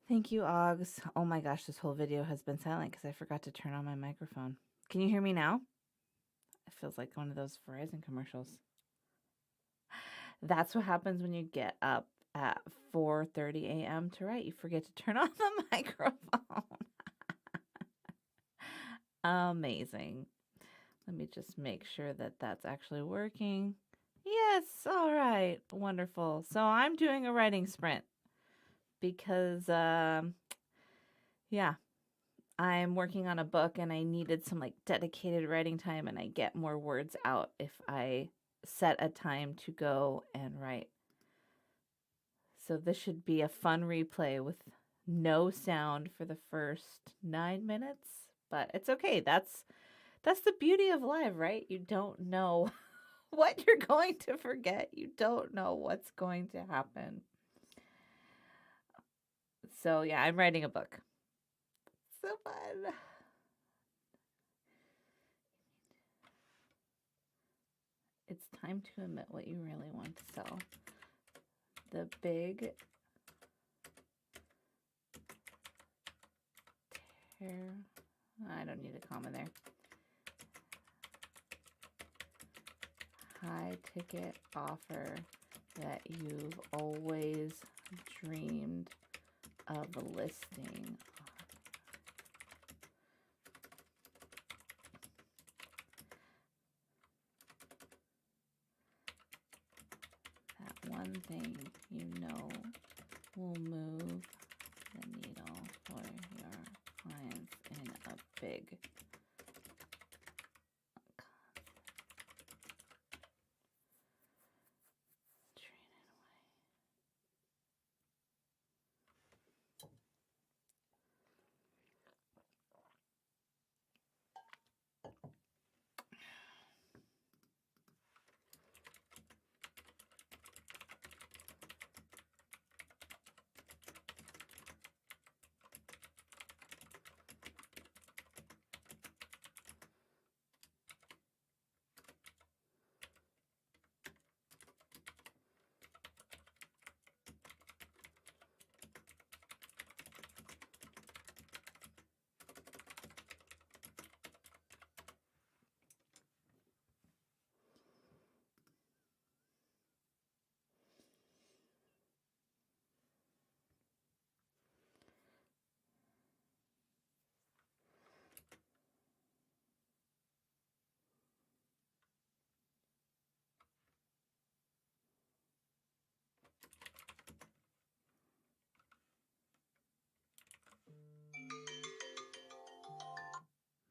Thank you, Oggs. Oh my gosh, this whole video has been silent because I forgot to turn on my microphone. Can you hear me now? It feels like one of those Verizon commercials. That's what happens when you get up at 4:30 a.m. to write. You forget to turn on the microphone. Amazing. Let me just make sure that that's actually working. Yes, all right, wonderful. So I'm doing a writing sprint because, yeah, I'm working on a book and I needed some like dedicated writing time, and I get more words out if I set a time to go and write. So this should be a fun replay with no sound for the first 9 minutes, but it's okay. That's the beauty of live, right? You don't know what you're going to forget. You don't know what's going to happen. So yeah, I'm writing a book. So fun. It's time to admit what you really want to sell. The big I don't need a comma there. High ticket offer that you've always dreamed of listing. That one thing you know will move the needle for your clients in a big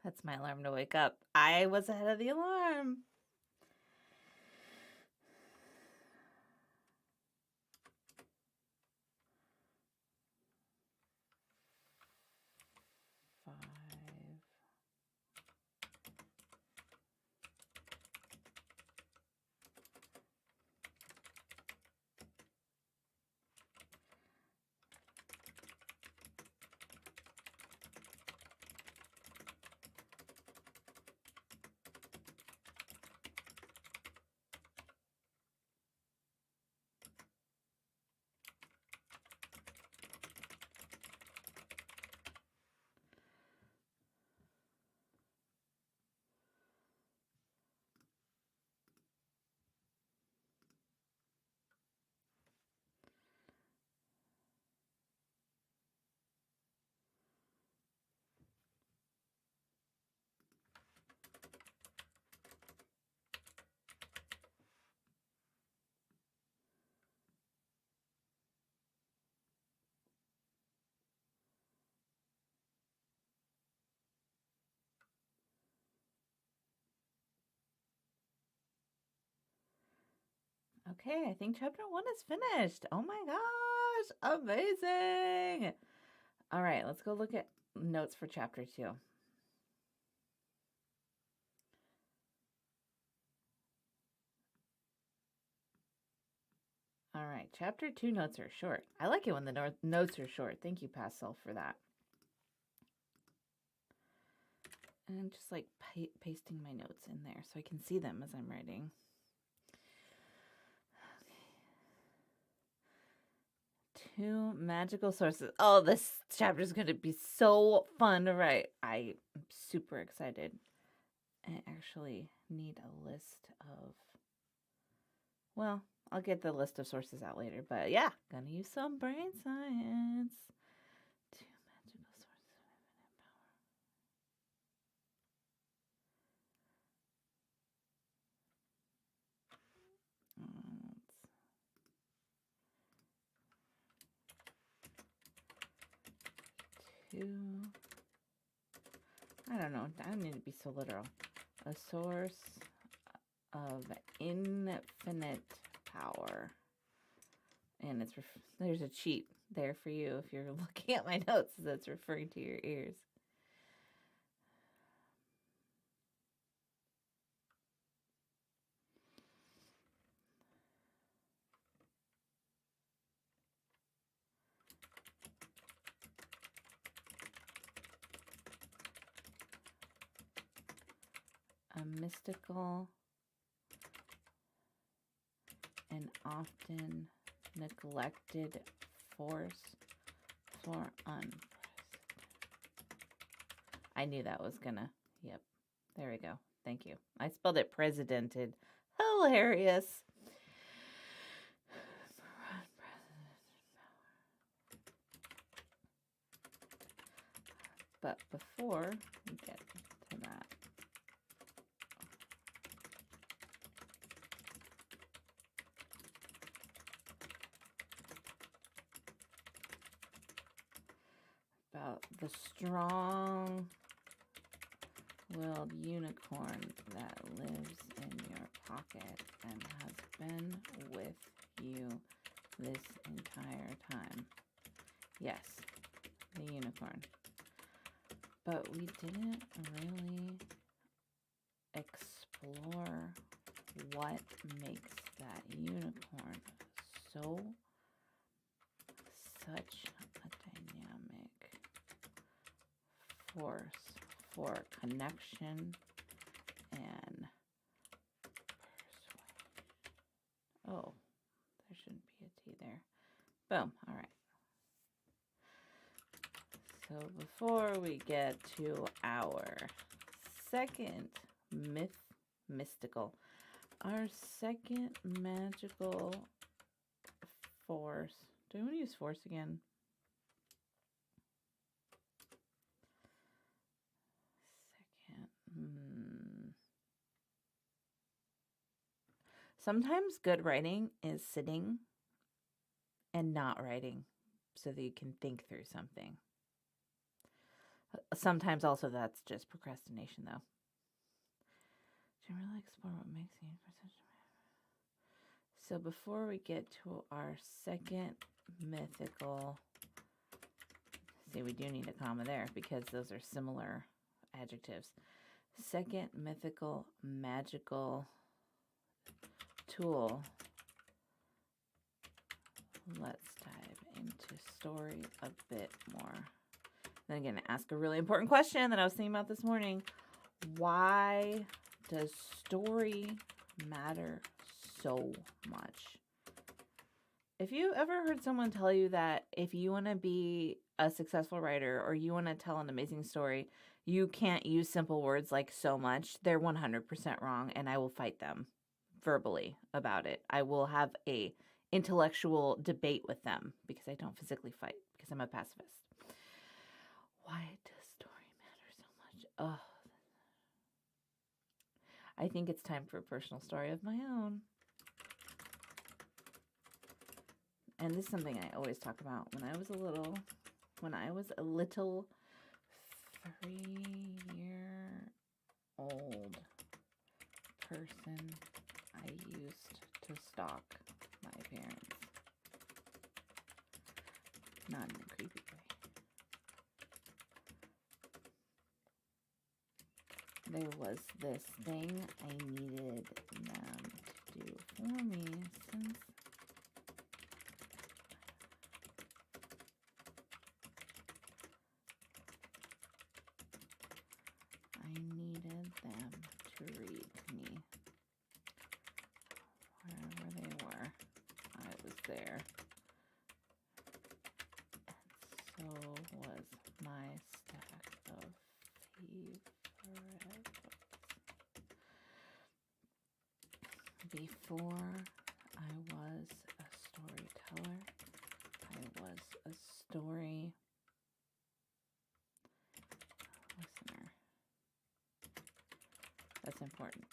That's my alarm to wake up. I was ahead of the alarm. Okay, I think chapter 1 is finished. Oh my gosh, amazing. All right, let's go look at notes for chapter 2. All right, chapter 2 notes are short. I like it when the notes are short. Thank you, Pastel, for that. And just like pasting my notes in there so I can see them as I'm writing. 2 magical sources. Oh, this chapter is going to be so fun to write. I am super excited. I actually need a list of, well, I'll get the list of sources out later, but yeah, gonna use some brain science. 2 magical sources of infinite power. 2. I don't know. I don't need to be so literal. A source of infinite power. And it's there's a cheat there for you if you're looking at my notes that's referring to your ears. A mystical and often neglected force for unprecedented. I knew that was gonna, yep, there we go. Thank you. I spelled it presidented. Hilarious. But before we get to that, about the strong-willed unicorn that lives in your pocket and has been with you this entire time. Yes, the unicorn. But we didn't really explore what makes that unicorn such a dynamic force for connection and persuasion. Oh, there shouldn't be a T there. Boom. All right. So before we get to our second mystical, our second magical force. Do we want to use force again? Second. Sometimes good writing is sitting and not writing so that you can think through something. Sometimes also that's just procrastination, though. Do you really explore what makes the universe such a... So before we get to our second mythical, see, we do need a comma there because those are similar adjectives. Second mythical magical tool. Let's dive into story a bit more. Then again, ask a really important question that I was thinking about this morning. Why does story matter so much? If you ever heard someone tell you that if you want to be a successful writer or you want to tell an amazing story, you can't use simple words like so much, they're 100% wrong, and I will fight them verbally about it. I will have a intellectual debate with them because I don't physically fight because I'm a pacifist. Why does story matter so much? Oh, I think it's time for a personal story of my own. And this is something I always talk about. When I was a little 3-year-old person, I used to stalk my parents. Not in a creepy way. There was this thing I needed them to do for me since I needed them to read me. Wherever they were, I was there. Before I was a storyteller, I was a story listener. That's important.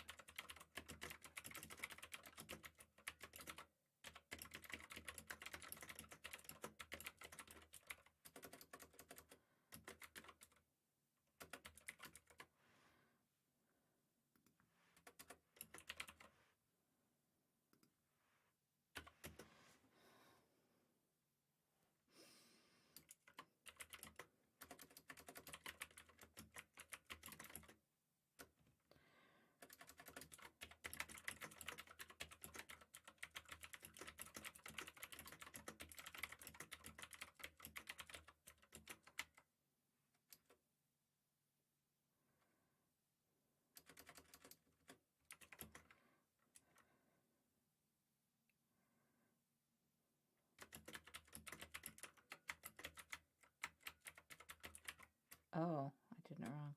Oh, I did it wrong.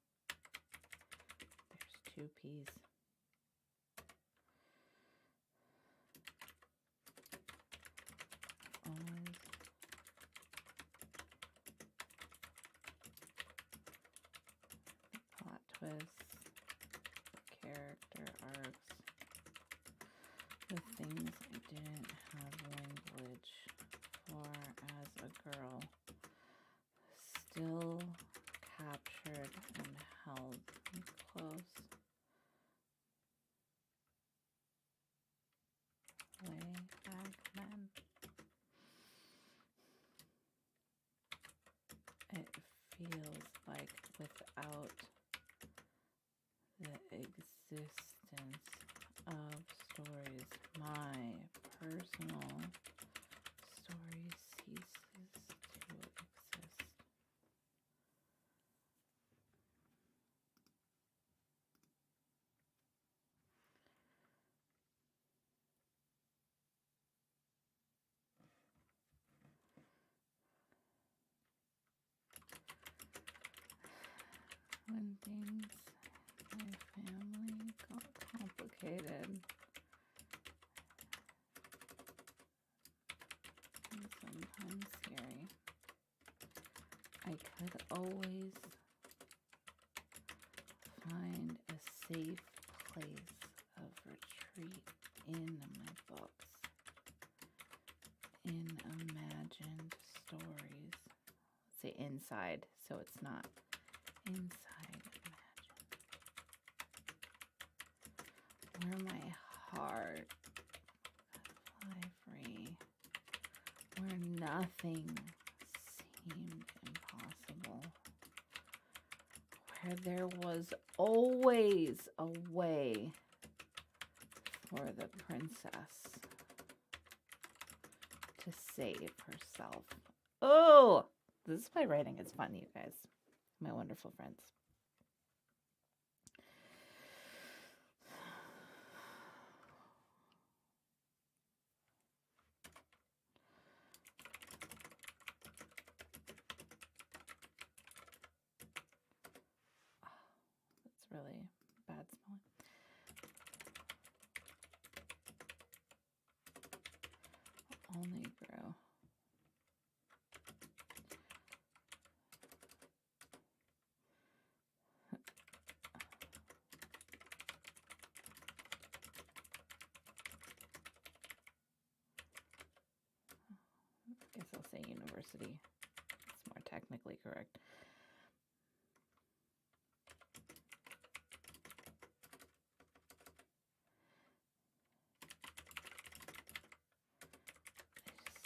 There's 2 P's. Always plot twists, character arcs, the things I didn't have language for as a girl, still captured and held me close. Way back then. It feels like without the existence of stories, my personal story ceases to exist. When things in my family got complicated and sometimes scary, I could always find a safe place of retreat in my books, in imagined stories. Let's say inside, so it's not inside imagined. Where my heart could fly free, where nothing seemed impossible, where there was always a way for the princess to save herself. Oh, this is why writing is fun, you guys, my wonderful friends. That's really bad smelling. Only grew. I guess I'll say university. It's more technically correct.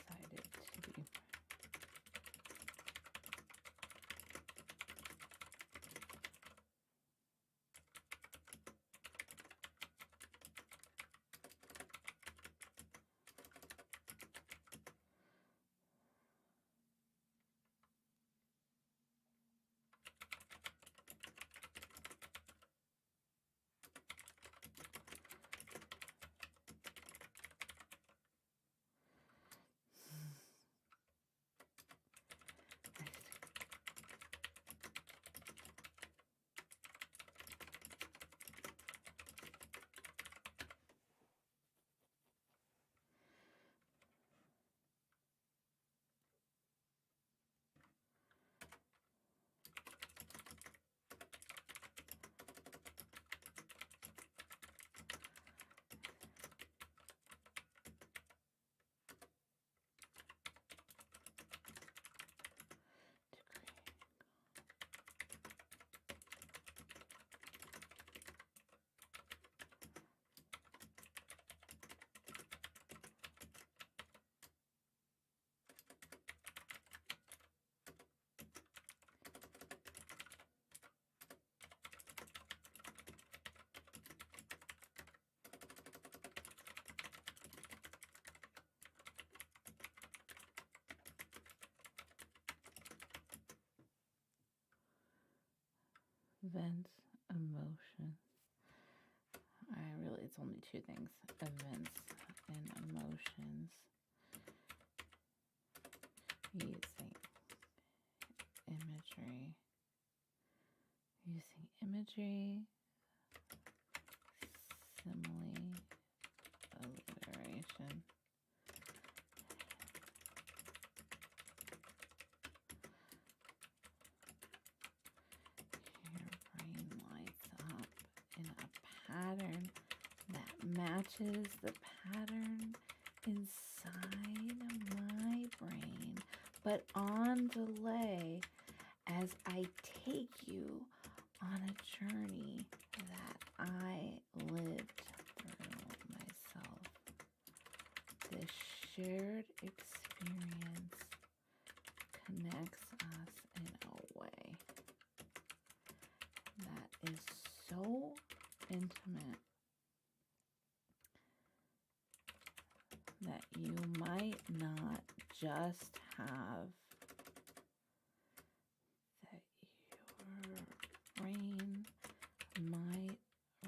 I decided to be Events, emotion. It's only two things. Events and emotions. Using imagery. Using imagery. Simile. Alliteration. Your brain lights up in a pattern that matches the pattern inside my brain, but on delay as I take you on a journey that I lived through myself. This shared experience connects us in a way that is so intimate that you might not just have, that your brain might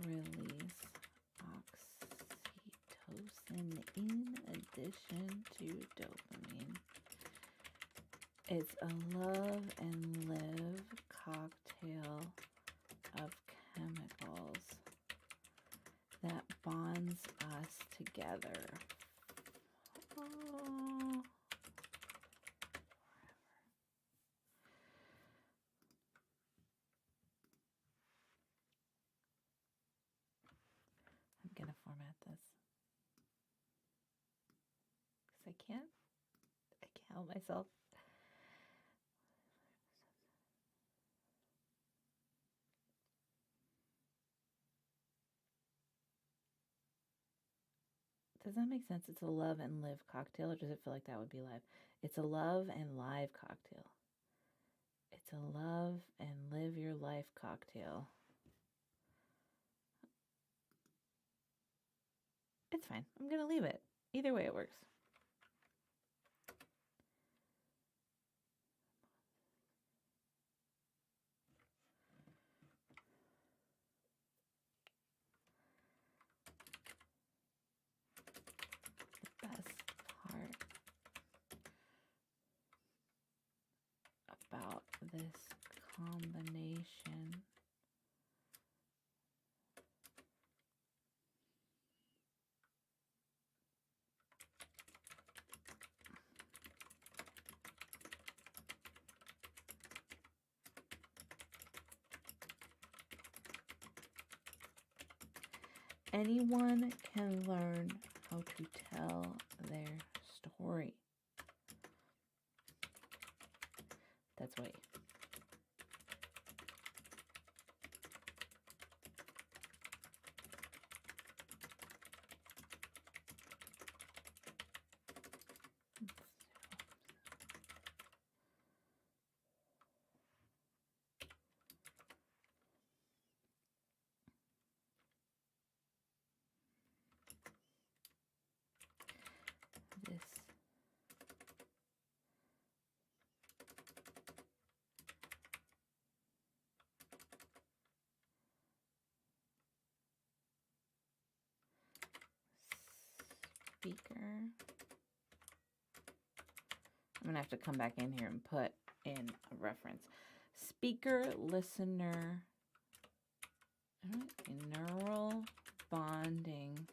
release oxytocin in addition to dopamine. It's a love and live cocktail of chemicals that bonds us together. Oh. I'm gonna format this because I can't help myself. Does that make sense? It's a love and live cocktail, or does it feel like that would be live? It's a love and live cocktail. It's a love and live your life cocktail. It's fine. I'm going to leave it. Either way, it works. The best part about this combination anyone can learn how to tell their story. That's why. This speaker. I'm going to have to come back in here and put in a reference. Speaker listener neural bonding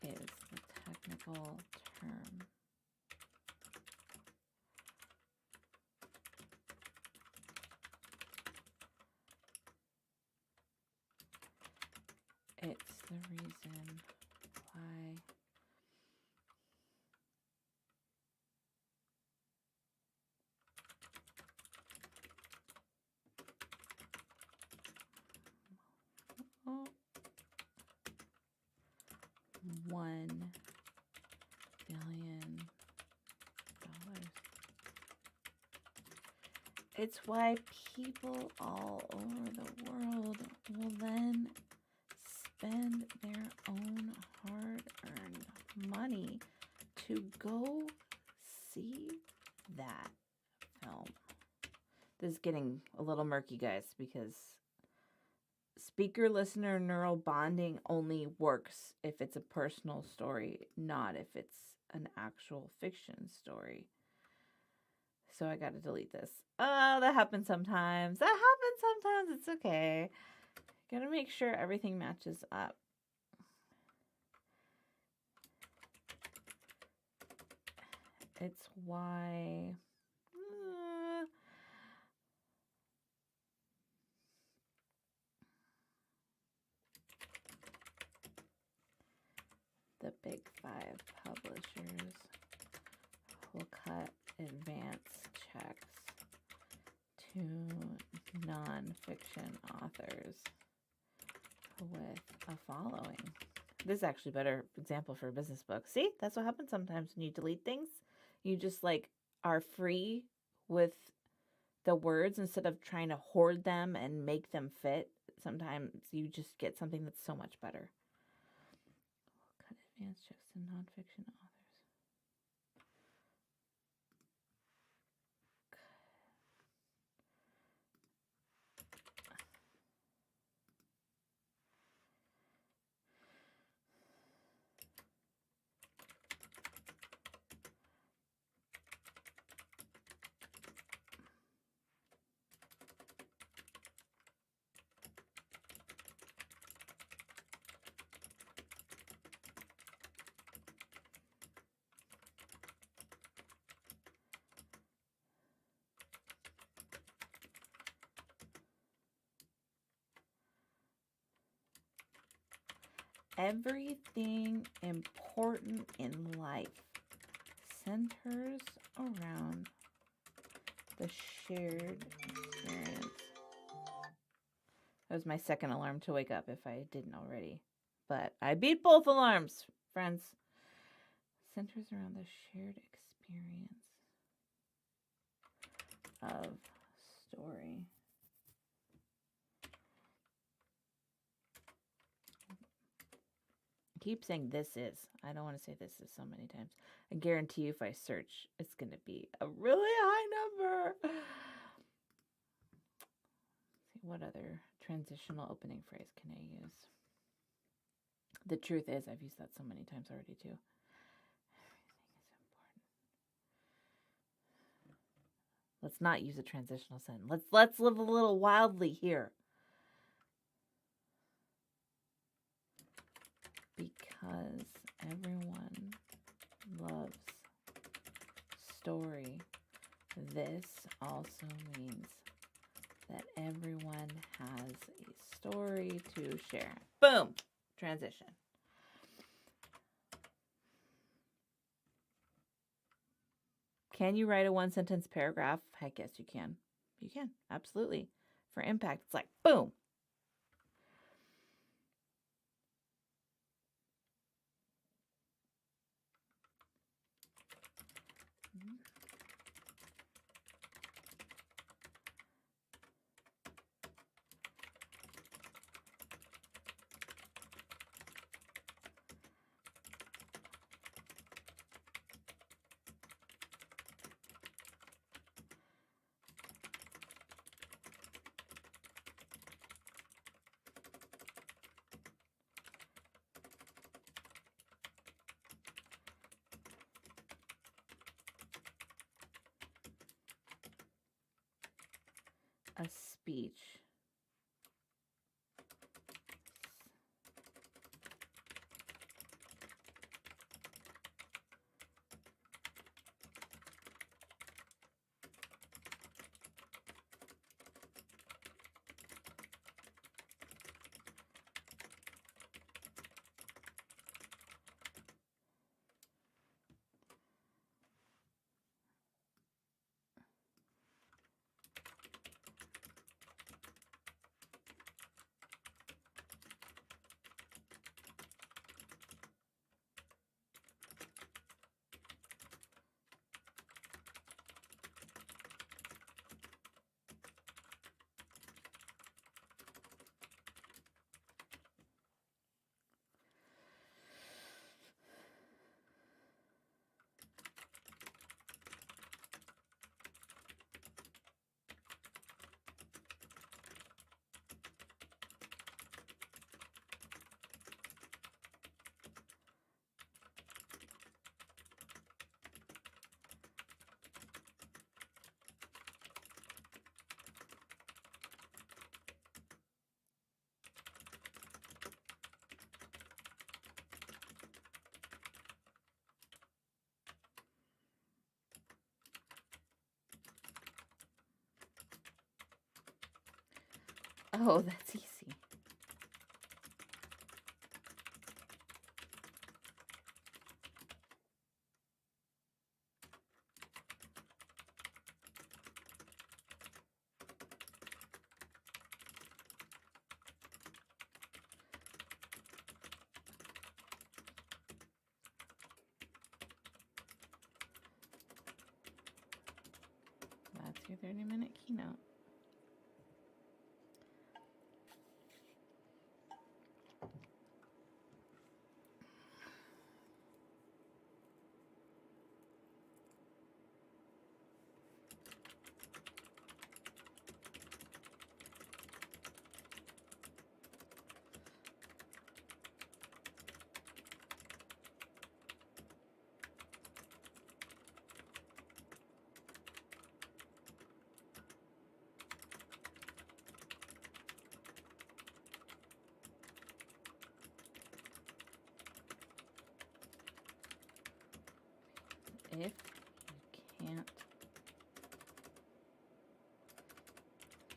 is the technical term. It's the reason why $1 billion. It's why people all over the world will then spend their own hard-earned money to go see that film. is getting a little murky, guys, because speaker-listener neural bonding only works if it's a personal story, not if it's an actual fiction story. So I got to delete this. Oh, that happens sometimes. That happens sometimes. It's okay. Got to make sure everything matches up. It's why... the big 5 publishers will cut advance checks to nonfiction authors with a following. This is actually a better example for a business book. See, that's what happens sometimes when you delete things. You just like are free with the words instead of trying to hoard them and make them fit. Sometimes you just get something that's so much better. Cut advance checks to nonfiction authors. Everything important in life centers around the shared experience. That was my second alarm to wake up if I didn't already. But I beat both alarms, friends. Centers around the shared experience of story. Keep saying this is. I don't want to say this is so many times. I guarantee you if I search, it's going to be a really high number. Let's see, what other transitional opening phrase can I use? The truth is, I've used that so many times already too. Everything is important. Let's not use a transitional sentence. Let's live a little wildly here. Because everyone loves story, this also means that everyone has a story to share. Boom! Transition. Can you write a one-sentence paragraph? Heck yes, you can. You can, absolutely. For impact, it's like, boom! A speech. Oh, that's easy. That's your 30-minute keynote. If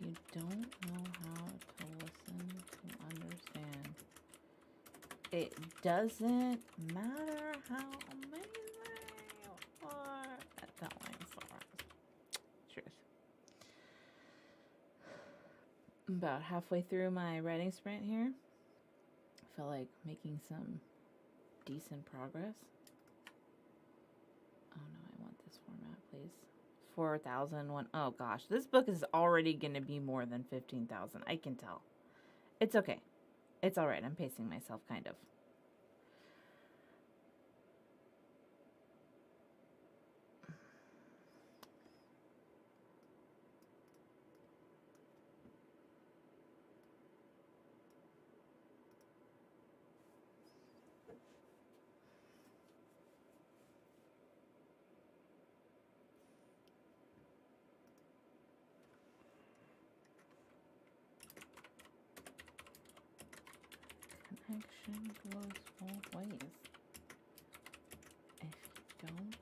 you don't know how to listen to understand, it doesn't matter how amazing you are at telling stories. Truth. About halfway through my writing sprint here. I feel like making some decent progress. Oh no, I want this format, please. 4,001. Oh gosh, this book is already going to be more than 15,000. I can tell. It's okay. It's all right. I'm pacing myself, kind of. Connection goes both ways. If you don't,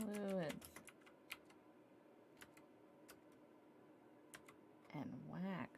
fluids, and wax.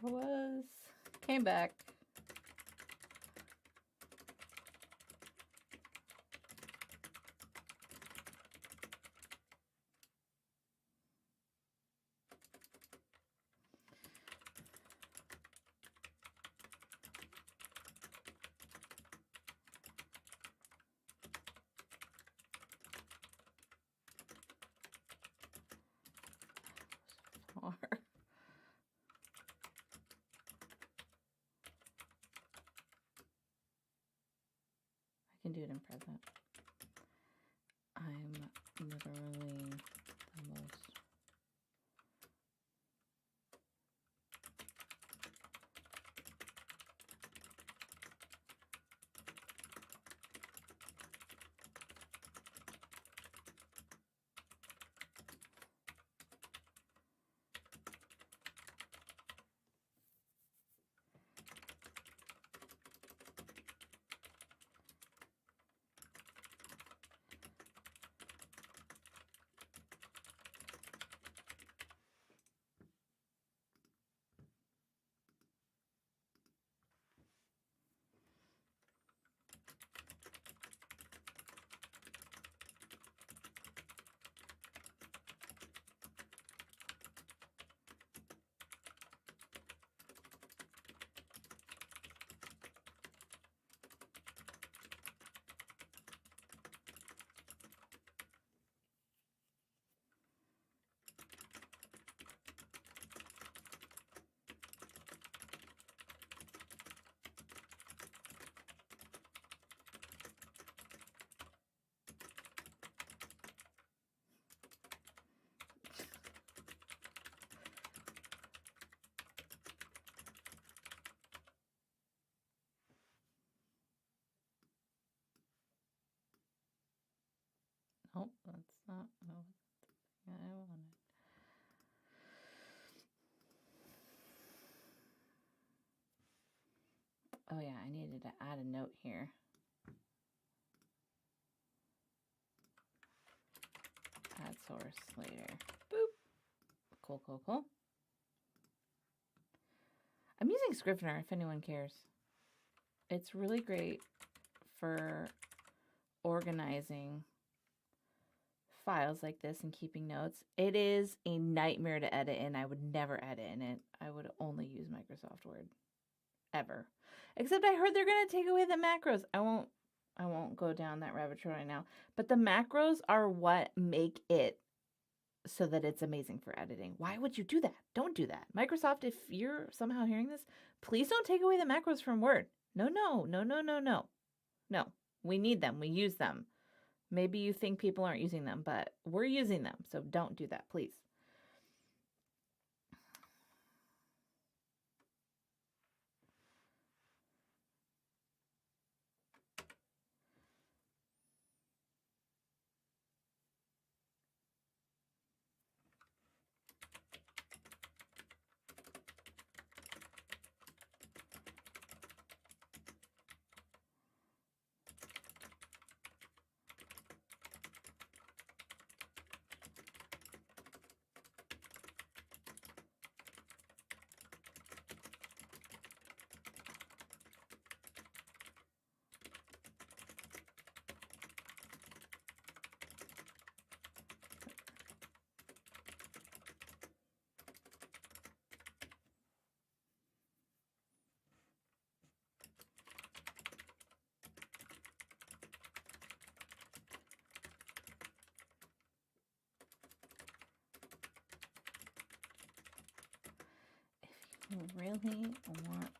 Was came back. Far. I can do it in present. I'm literally the most. Nope, that's not the thing I wanted. Oh yeah, I needed to add a note here. Add source later. Boop. Cool, cool, cool. I'm using Scrivener if anyone cares. It's really great for organizing files like this and keeping notes. It is a nightmare to edit in. I would never edit in it. I would only use Microsoft Word. Ever. Except I heard they're going to take away the macros. I won't go down that rabbit trail right now. But the macros are what make it so that it's amazing for editing. Why would you do that? Don't do that. Microsoft, if you're somehow hearing this, please don't take away the macros from Word. No, no, no, no, no, no. No, we need them. We use them. Maybe you think people aren't using them, but we're using them. So don't do that, please. really want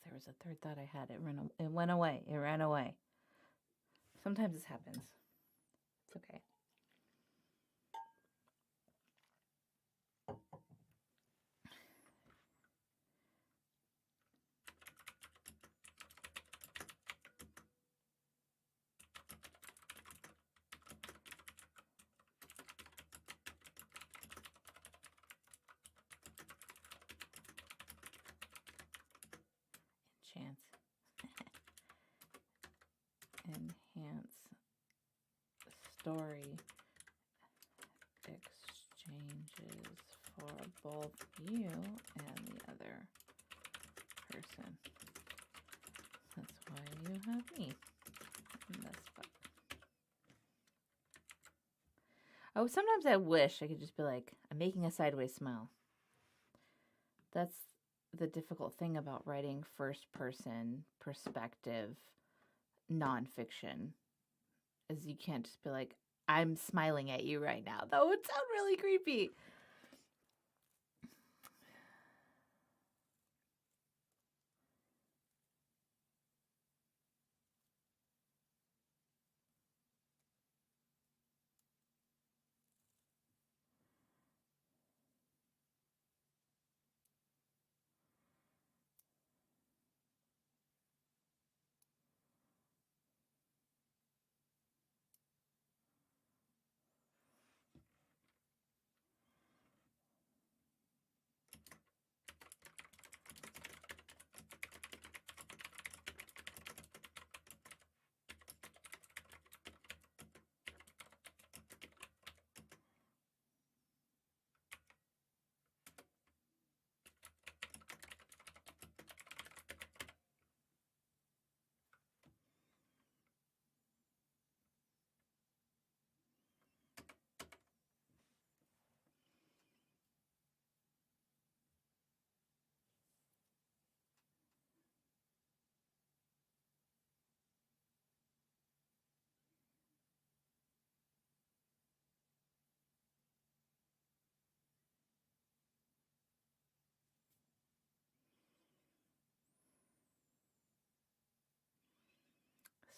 there was a third thought I had. It went away. It ran away. Sometimes this happens. It's okay. Enhance story exchanges for both you and the other person. That's why you have me in this book. Oh, sometimes I wish I could just be like, I'm making a sideways smile. That's the difficult thing about writing first person perspective nonfiction, is you can't just be like, I'm smiling at you right now. That would sound really creepy.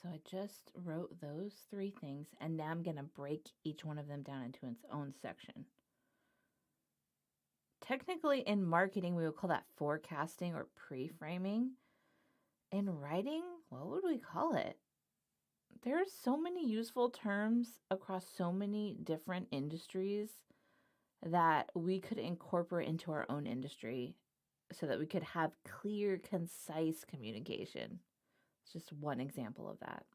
So I just wrote those 3 things, and now I'm going to break each one of them down into its own section. Technically, in marketing, we would call that forecasting or pre-framing. In writing, what would we call it? There are so many useful terms across so many different industries that we could incorporate into our own industry so that we could have clear, concise communication. It's just one example of that.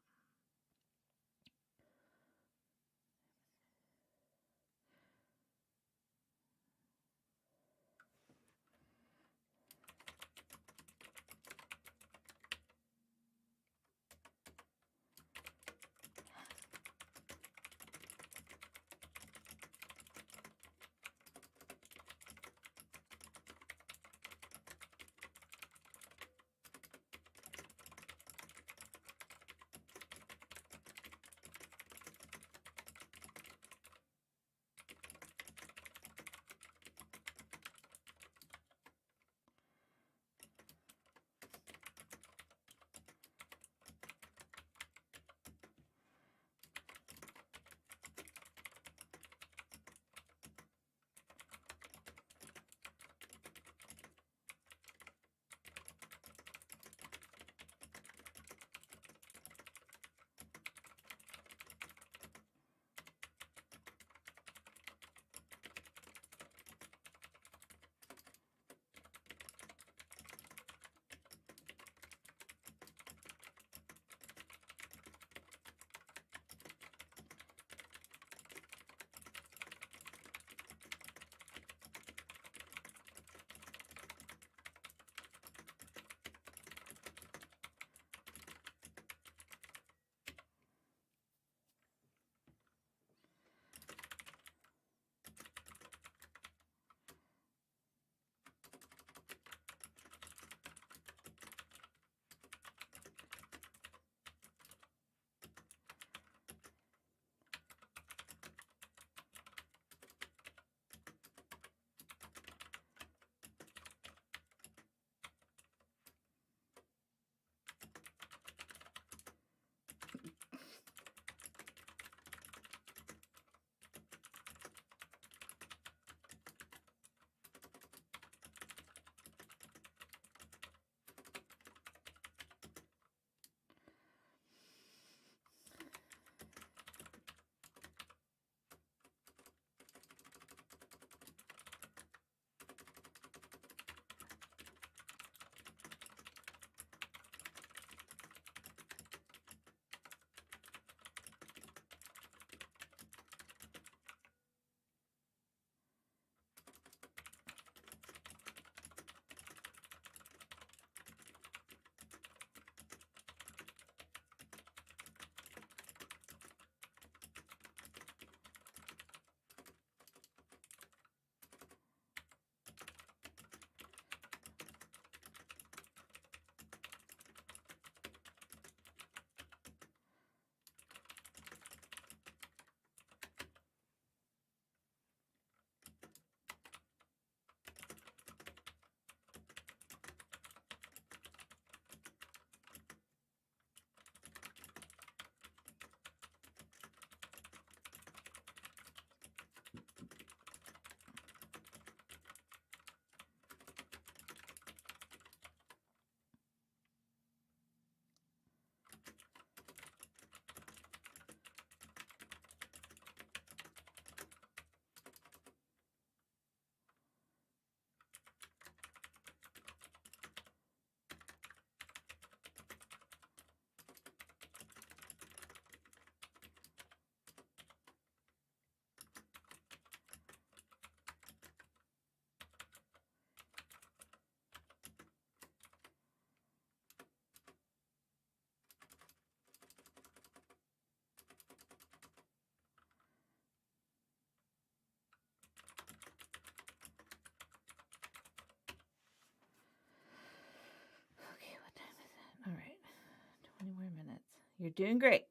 You're doing great.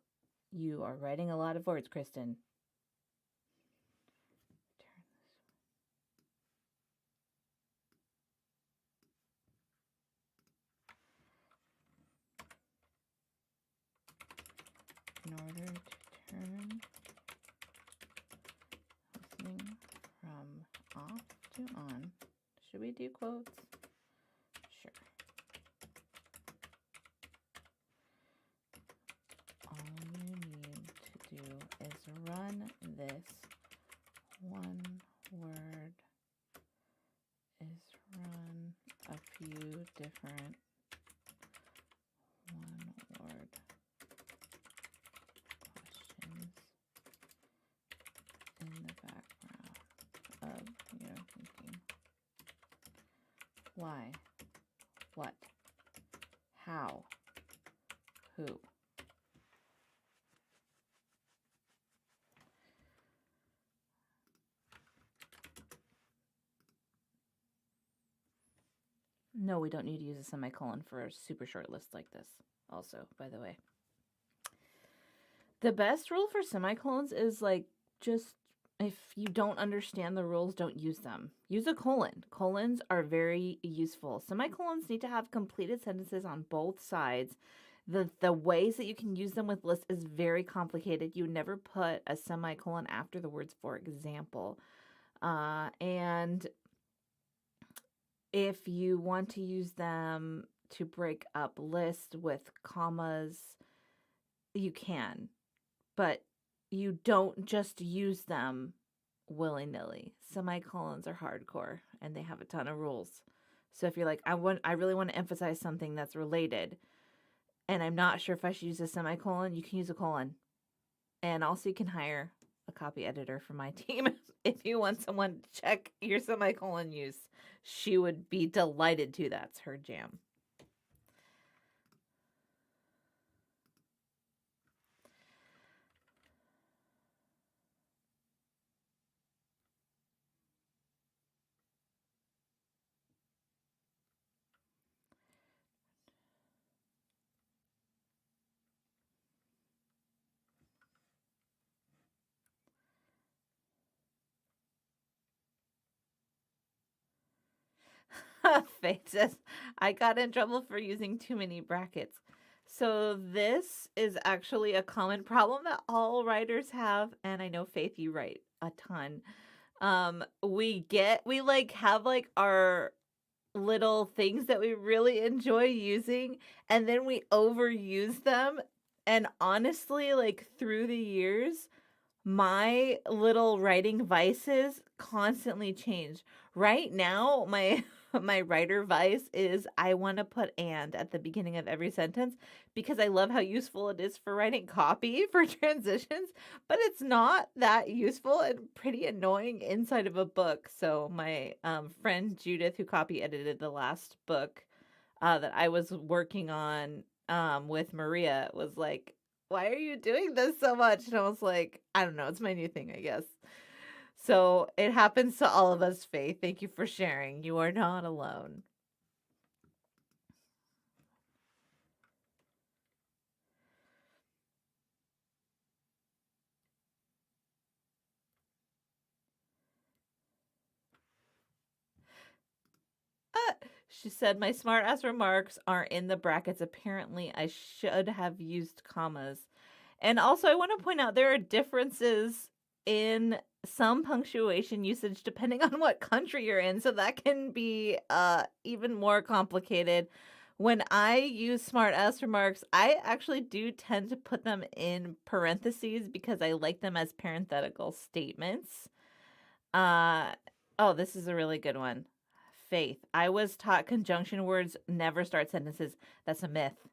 You are writing a lot of words, Kristen. In order to turn listening from off to on, should we do quotes? Sure. All you need to do is run this one word is run a few different one word questions in the background of your thinking. Why? What? How? Who? No, we don't need to use a semicolon for a super short list like this. Also, by the way. The best rule for semicolons is like just if you don't understand the rules, don't use them. Use a colon. Colons are very useful. Semicolons need to have completed sentences on both sides. The ways that you can use them with lists is very complicated. You never put a semicolon after the words for example. And if you want to use them to break up lists with commas, you can. But you don't just use them willy-nilly. Semicolons are hardcore and they have a ton of rules. So if you're like, I really want to emphasize something that's related and I'm not sure if I should use a semicolon, you can use a colon. And also you can hire a copy editor for my team if you want someone to check your semicolon use. She would be delighted to. That's her jam. Faith says, I got in trouble for using too many brackets. So this is actually a common problem that all writers have, and I know Faith, you write a ton. We have like our little things that we really enjoy using, and then we overuse them. And honestly, like through the years, my little writing vices constantly change. Right now, my my writer vice is I want to put and at the beginning of every sentence because I love how useful it is for writing copy for transitions, but it's not that useful and pretty annoying inside of a book. So my friend Judith, who copy edited the last book that I was working on with Maria, was like, why are you doing this so much? And I was like, I don't know. It's my new thing, I guess. So it happens to all of us, Faith. Thank you for sharing. You are not alone. She said, my smart ass remarks are in the brackets. Apparently, I should have used commas. And also, I want to point out there are differences in some punctuation usage depending on what country you're in. So that can be even more complicated. When I use smart ass remarks, I actually do tend to put them in parentheses because I like them as parenthetical statements. Oh, this is a really good one. Faith. I was taught conjunction words never start sentences. That's a myth.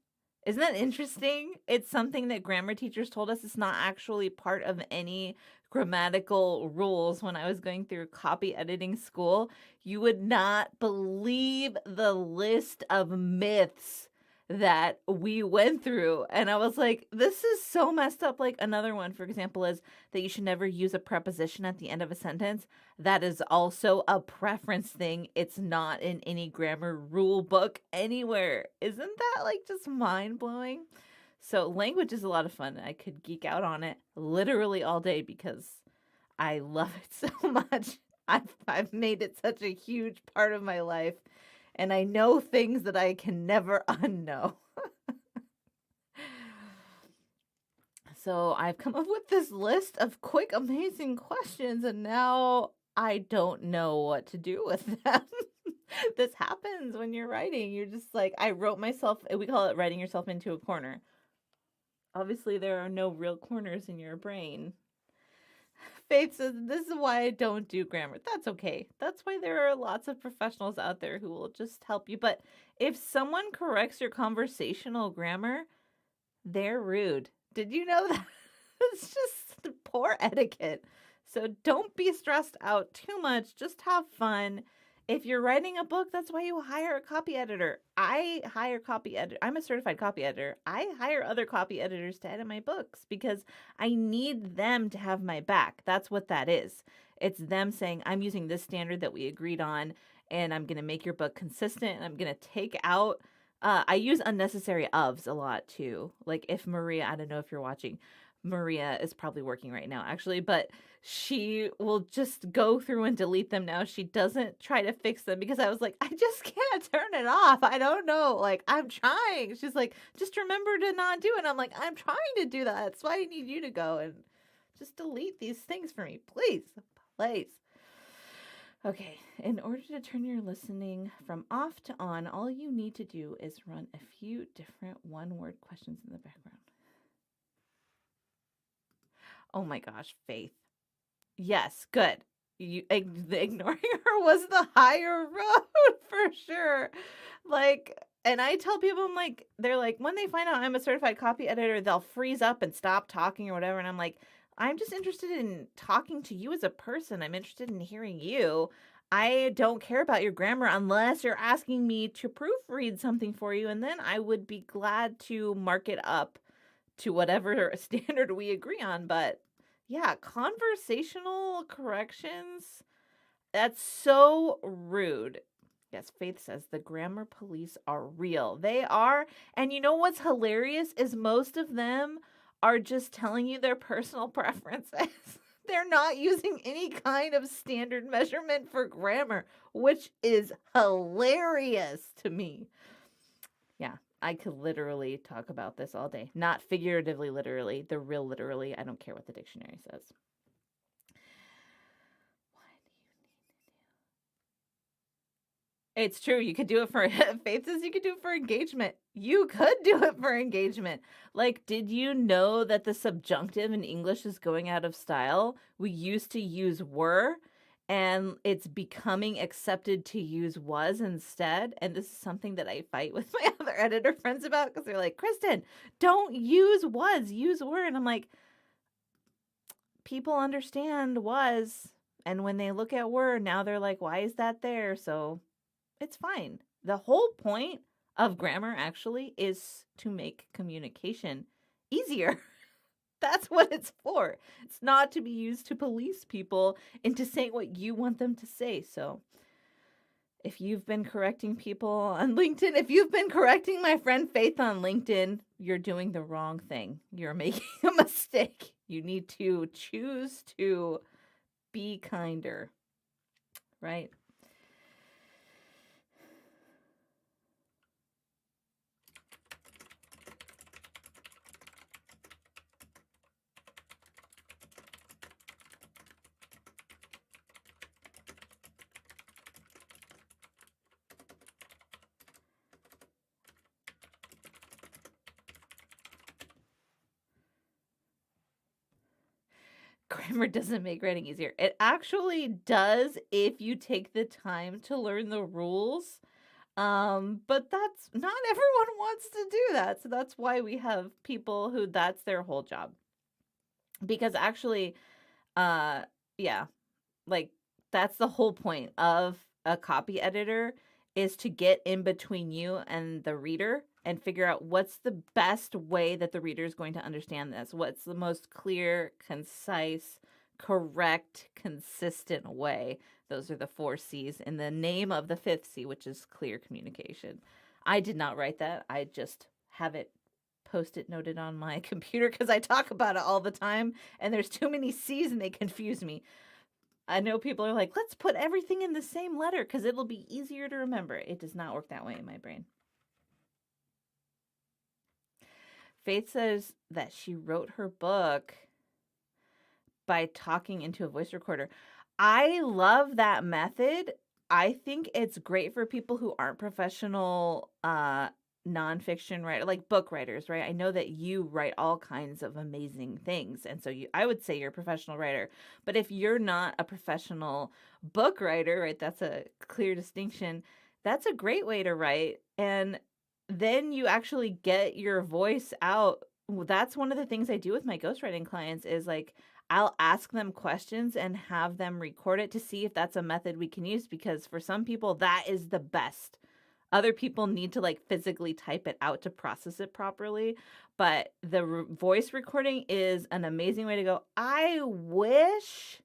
Isn't that interesting? It's something that grammar teachers told us. It's not actually part of any grammatical rules. When I was going through copy editing school, you would not believe the list of myths that we went through. And I was like, this is so messed up. Like another one, for example, is that you should never use a preposition at the end of a sentence. That is also a preference thing. It's not in any grammar rule book anywhere. Isn't that like just mind blowing? So language is a lot of fun. I could geek out on it literally all day because I love it so much. I've made it such a huge part of my life, and I know things that I can never unknow. So I've come up with this list of quick, amazing questions, and now I don't know what to do with them. This happens when you're writing. You're just like, I wrote myself, we call it writing yourself into a corner. Obviously, there are no real corners in your brain. Faith says, this is why I don't do grammar. That's okay. That's why there are lots of professionals out there who will just help you. But if someone corrects your conversational grammar, they're rude. Did you know that? It's just poor etiquette. So don't be stressed out too much. Just have fun. If you're writing a book, that's why you hire a copy editor. I hire copy editor. I'm a certified copy editor. I hire other copy editors to edit my books because I need them to have my back. That's what that is. It's them saying, I'm using this standard that we agreed on, and I'm going to make your book consistent, and I'm going to take out I use unnecessary ofs a lot too. Like if Maria, I don't know if you're watching, Maria is probably working right now actually, but she will just go through and delete them now. She doesn't try to fix them because I was like, I just can't turn it off. I don't know. Like I'm trying. She's like, just remember to not do it. I'm like, I'm trying to do that. That's why I need you to go and just delete these things for me. Please. Please. Okay, in order to turn your listening from off to on, all you need to do is run a few different one-word questions in the background. Oh my gosh, Faith. Yes, good. Ignoring her was the higher road for sure. Like, and I tell people, I'm like, they're like, when they find out I'm a certified copy editor, they'll freeze up and stop talking or whatever. And I'm like, I'm just interested in talking to you as a person. I'm interested in hearing you. I don't care about your grammar unless you're asking me to proofread something for you. And then I would be glad to mark it up to whatever standard we agree on. But yeah, conversational corrections, that's so rude. Yes, Faith says the grammar police are real. They are. And you know what's hilarious is most of them are just telling you their personal preferences. They're not using any kind of standard measurement for grammar, which is hilarious to me. Yeah, I could literally talk about this all day. Not figuratively, literally, the real literally. I don't care what the dictionary says. It's true. You could do it for Faith says you could do it for engagement. You could do it for engagement. Like, did you know that the subjunctive in English is going out of style? We used to use were, and it's becoming accepted to use was instead. And this is something that I fight with my other editor friends about because they're like, Kristen, don't use was, use were. And I'm like, people understand was. And when they look at were, now they're like, why is that there? So it's fine. The whole point of grammar actually is to make communication easier. That's what it's for. It's not to be used to police people into saying what you want them to say. So if you've been correcting people on LinkedIn, if you've been correcting my friend Faith on LinkedIn, you're doing the wrong thing. You're making a mistake. You need to choose to be kinder, right? Grammar doesn't make writing easier. It actually does if you take the time to learn the rules. But that's not everyone wants to do that. So that's why we have people who that's their whole job. Because actually, yeah, like that's the whole point of a copy editor is to get in between you and the reader and figure out what's the best way that the reader is going to understand this. What's the most clear, concise, correct, consistent way. Those are the 4 C's in the name of the 5th C, which is clear communication. I did not write that. I just have it Post-it noted on my computer because I talk about it all the time, and there's too many C's and they confuse me. I know people are like, let's put everything in the same letter because it'll be easier to remember. It does not work that way in my brain. Faith says that she wrote her book by talking into a voice recorder. I love that method. I think it's great for people who aren't professional nonfiction writer, like book writers, right? I know that you write all kinds of amazing things, and so I would say you're a professional writer. But if you're not a professional book writer, right, that's a clear distinction. That's a great way to write, and then you actually get your voice out. That's one of the things I do with my ghostwriting clients is like I'll ask them questions and have them record it to see if that's a method we can use, because for some people that is the best. Other people need to like physically type it out to process it properly, but the voice recording is an amazing way to go. I wish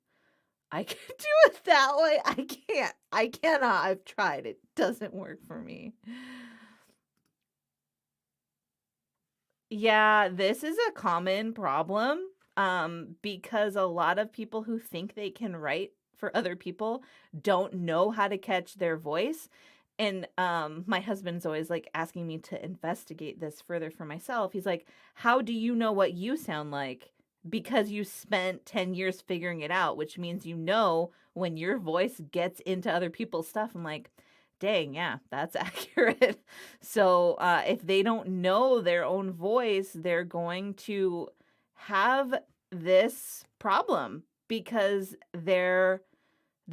I could do it that way. I can't. I cannot. I've tried. It doesn't work for me. Yeah, this is a common problem because a lot of people who think they can write for other people don't know how to catch their voice. And my husband's always like asking me to investigate this further for myself. He's like, how do you know what you sound like? Because you spent 10 years figuring it out, which means you know when your voice gets into other people's stuff. I'm like, dang, yeah, that's accurate. So if they don't know their own voice, they're going to have this problem because they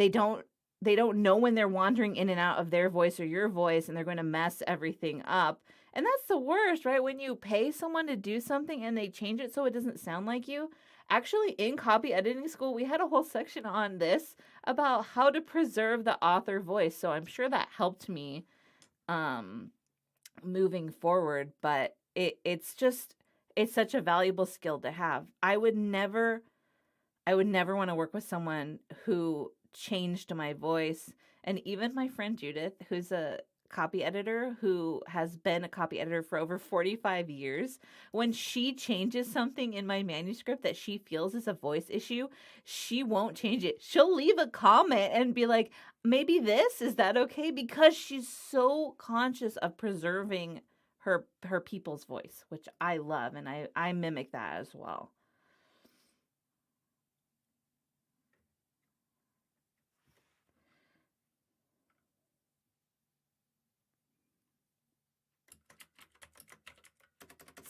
don't know when they're wandering in and out of their voice or your voice, and they're going to mess everything up. And that's the worst, right? When you pay someone to do something and they change it so it doesn't sound like you. Actually, in copy editing school, we had a whole section on this about how to preserve the author voice. So I'm sure that helped me moving forward. But it's such a valuable skill to have. I would never want to work with someone who changed my voice. And even my friend Judith, who's a copy editor who has been a copy editor for over 45 years, when she changes something in my manuscript that she feels is a voice issue, she won't change it. She'll leave a comment and be like, maybe is that okay? Because she's so conscious of preserving her people's voice, which I love, and I mimic that as well.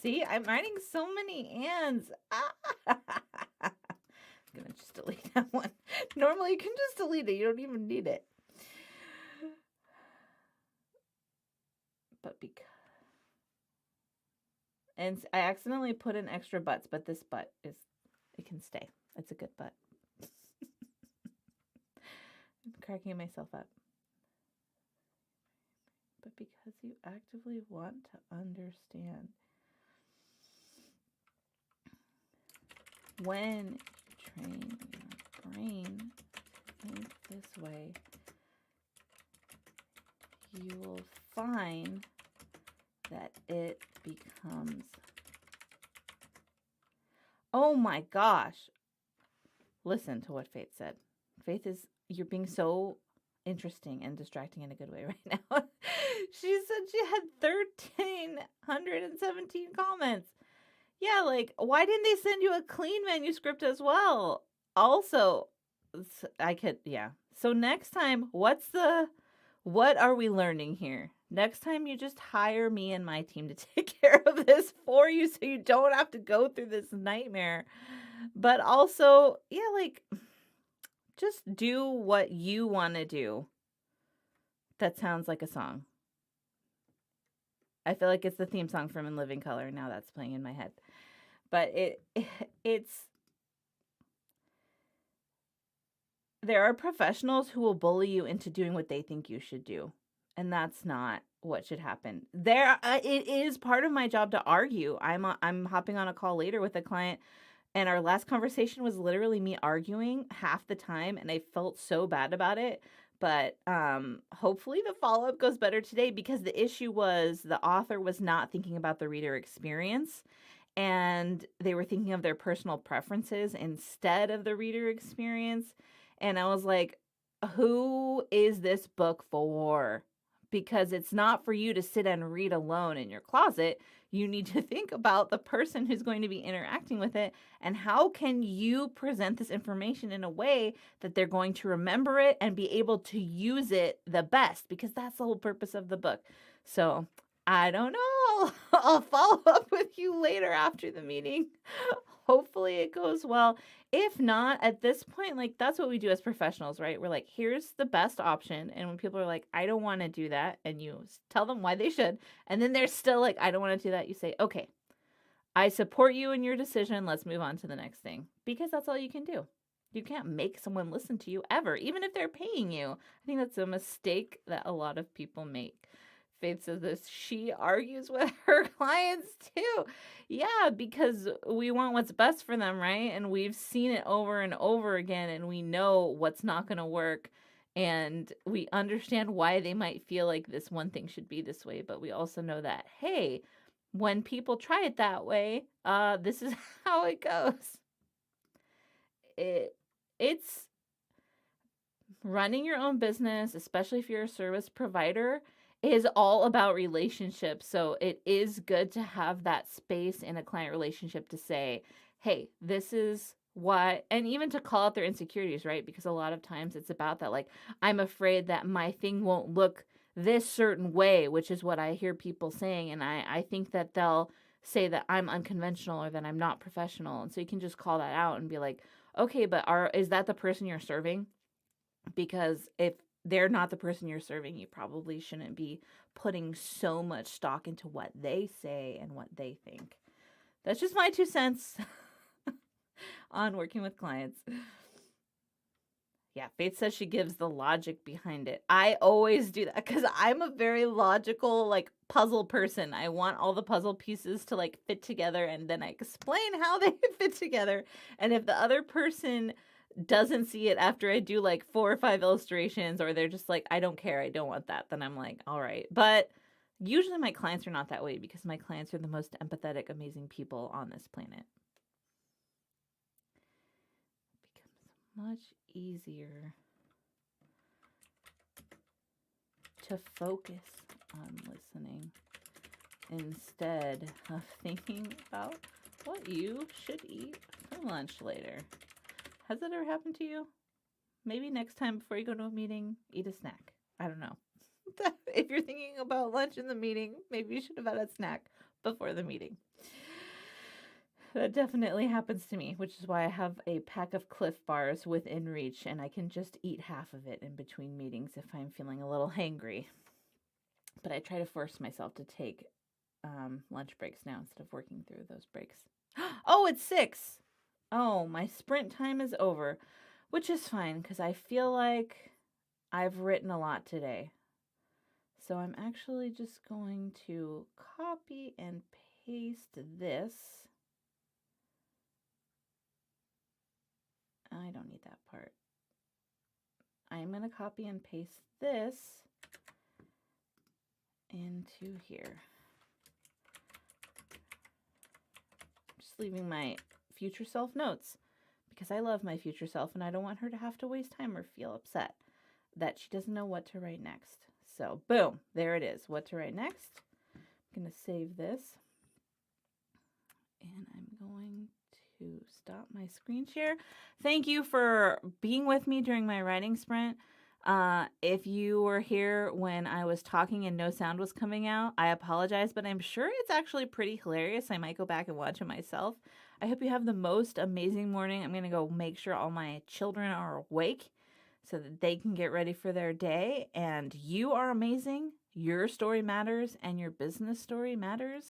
See, I'm writing so many ands. I'm gonna just delete that one. Normally, you can just delete it. You don't even need it. But because... And I accidentally put in extra butts, but this butt it can stay. It's a good butt. I'm cracking myself up. But because you actively want to understand. When you train your brain to think this way, you will find that it becomes... Oh my gosh. Listen to what Faith said. Faith you're being so interesting and distracting in a good way right now. She said she had 1,317 comments. Yeah, like, why didn't they send you a clean manuscript as well? Also, So next time, what are we learning here? Next time you just hire me and my team to take care of this for you so you don't have to go through this nightmare. But also, yeah, like, just do what you want to do. That sounds like a song. I feel like it's the theme song from In Living Color. Now that's playing in my head. But it's... There are professionals who will bully you into doing what they think you should do. And that's not what should happen. It is part of my job to argue. I'm hopping on a call later with a client, and our last conversation was literally me arguing half the time, and I felt so bad about it. But hopefully the follow-up goes better today, because the issue was the author was not thinking about the reader experience, and they were thinking of their personal preferences instead of the reader experience. And I was like, who is this book for? Because it's not for you to sit and read alone in your closet. You need to think about the person who's going to be interacting with it, and how can you present this information in a way that they're going to remember it and be able to use it the best, because that's the whole purpose of the book. So I don't know. I'll follow up with you later after the meeting. Hopefully it goes well. If not, at this point, like, that's what we do as professionals, right? We're like, here's the best option. And when people are like, I don't want to do that, and you tell them why they should, and then they're still like, I don't want to do that, you say, okay, I support you in your decision. Let's move on to the next thing. Because that's all you can do. You can't make someone listen to you ever, even if they're paying you. I think that's a mistake that a lot of people make. Faith says this, she argues with her clients too. Yeah, because we want what's best for them, right? And we've seen it over and over again, and we know what's not going to work. And we understand why they might feel like this one thing should be this way. But we also know that, hey, when people try it that way, this is how it goes. It's running your own business, especially if you're a service provider, is all about relationships. So it is good to have that space in a client relationship to say, hey, this is what, and even to call out their insecurities, right? Because a lot of times it's about that, like, I'm afraid that my thing won't look this certain way, which is what I hear people saying. And I think that they'll say that I'm unconventional or that I'm not professional. And so you can just call that out and be like, okay, but is that the person you're serving? Because if they're not the person you're serving, you probably shouldn't be putting so much stock into what they say and what they think. That's just my 2 cents on working with clients. Yeah, Faith says she gives the logic behind it. I always do that because I'm a very logical, like, puzzle person. I want all the puzzle pieces to, like, fit together, and then I explain how they fit together. And if the other person doesn't see it after I do like 4 or 5 illustrations, or they're just like, I don't care, I don't want that, then I'm like, all right. But usually my clients are not that way, because my clients are the most empathetic, amazing people on this planet. It becomes much easier to focus on listening instead of thinking about what you should eat for lunch later. Has that ever happened to you? Maybe next time before you go to a meeting, eat a snack. I don't know. If you're thinking about lunch in the meeting, maybe you should have had a snack before the meeting. That definitely happens to me, which is why I have a pack of Cliff Bars within reach, and I can just eat half of it in between meetings if I'm feeling a little hangry. But I try to force myself to take lunch breaks now instead of working through those breaks. Oh, it's 6. Oh, my sprint time is over, which is fine because I feel like I've written a lot today. So I'm actually just going to copy and paste this. I don't need that part. I'm going to copy and paste this into here. Just leaving my future self notes because I love my future self and I don't want her to have to waste time or feel upset that she doesn't know what to write next. So boom, there it is. What to write next. I'm going to save this and I'm going to stop my screen share. Thank you for being with me during my writing sprint. If you were here when I was talking and no sound was coming out, I apologize, but I'm sure it's actually pretty hilarious. I might go back and watch it myself. I hope you have the most amazing morning. I'm going to go make sure all my children are awake so that they can get ready for their day. And you are amazing. Your story matters and your business story matters.